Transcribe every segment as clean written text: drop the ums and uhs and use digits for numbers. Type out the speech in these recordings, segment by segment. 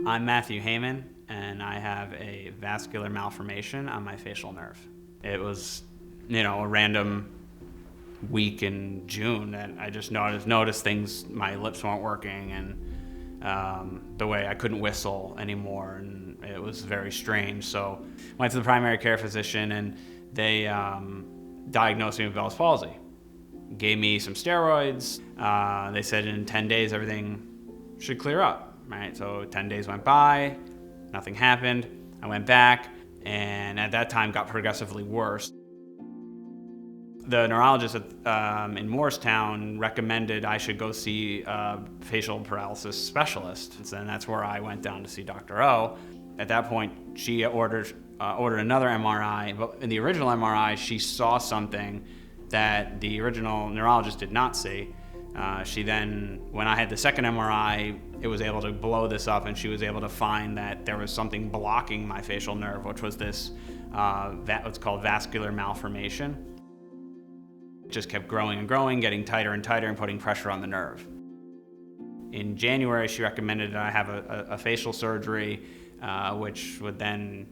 I'm Matthew Heyman, and I have a vascular malformation on my facial nerve. It was, a random week in June that I just noticed things, my lips weren't working, and the way I couldn't whistle anymore, and it was very strange. So went to the primary care physician, and they diagnosed me with Bell's palsy. Gave me some steroids. They said in 10 days everything should clear up, right? So 10 days went by, nothing happened. I went back, and at that time got progressively worse. The neurologist in Morristown recommended I should go see a facial paralysis specialist, and that's where I went down to see Dr. O. At that point, she ordered another MRI, but in the original MRI, she saw something that the original neurologist did not see. She then, when I had the second MRI, it was able to blow this up, and she was able to find that there was something blocking my facial nerve, which was this what's called vascular malformation. It just kept growing and growing, getting tighter and tighter, and putting pressure on the nerve. In January, she recommended that I have a facial surgery, which would then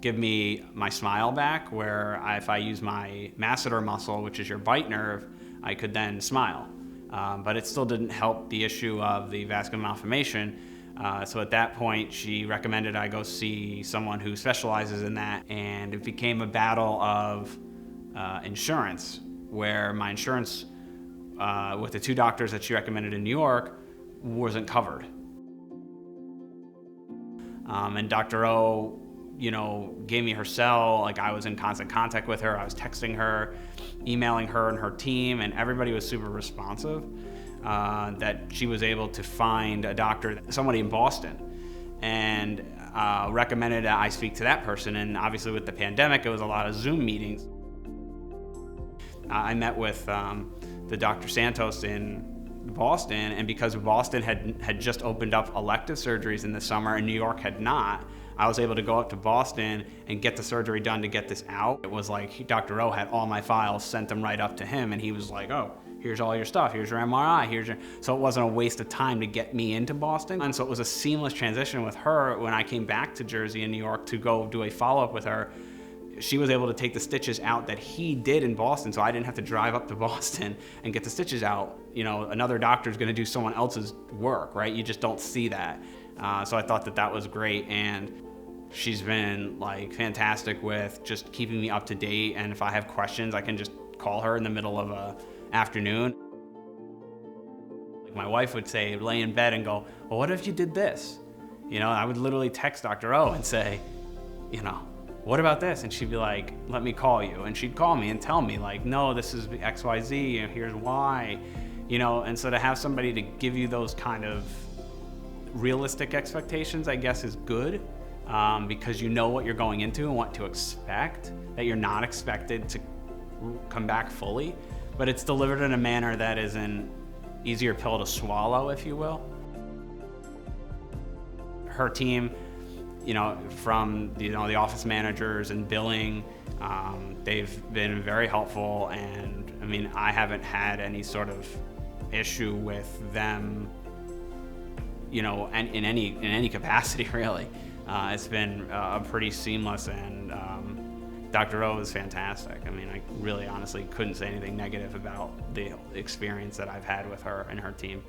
give me my smile back, where if I use my masseter muscle, which is your bite nerve, I could then smile. But it still didn't help the issue of the vascular malformation. So at that point, she recommended I go see someone who specializes in that, and it became a battle of insurance, where my insurance, with the two doctors that she recommended in New York, wasn't covered. And Dr. O, gave me her cell. Like, I was in constant contact with her. I was texting her, emailing her and her team, and everybody was super responsive. That she was able to find a doctor, somebody in Boston, and recommended that I speak to that person. And obviously with the pandemic, it was a lot of Zoom meetings. I met with the Dr. Santos in Boston, and because Boston had just opened up elective surgeries in the summer and New York had not, I was able to go up to Boston and get the surgery done to get this out. It was like Dr. O had all my files, sent them right up to him, and he was like, oh, here's all your stuff, here's your MRI, so it wasn't a waste of time to get me into Boston. And so it was a seamless transition with her. When I came back to Jersey and New York to go do a follow-up with her, she was able to take the stitches out that he did in Boston, so I didn't have to drive up to Boston and get the stitches out. Another doctor's gonna do someone else's work, right? You just don't see that. So I thought that was great, and she's been fantastic with just keeping me up to date, and if I have questions, I can just call her in the middle of a afternoon. My wife would say, lay in bed and go, well, what if you did this? I would literally text Dr. O and say, what about this? And she'd be like, let me call you. And she'd call me and tell me no, this is XYZ, here's why. And so to have somebody to give you those kind of realistic expectations, I guess, is good, because you know what you're going into and what to expect, that you're not expected to come back fully, but it's delivered in a manner that is an easier pill to swallow, if you will. Her team, from the office managers and billing, they've been very helpful, and I haven't had any sort of issue with them, in any capacity, really. It's been pretty seamless, and Dr. O is fantastic. I really honestly couldn't say anything negative about the experience that I've had with her and her team.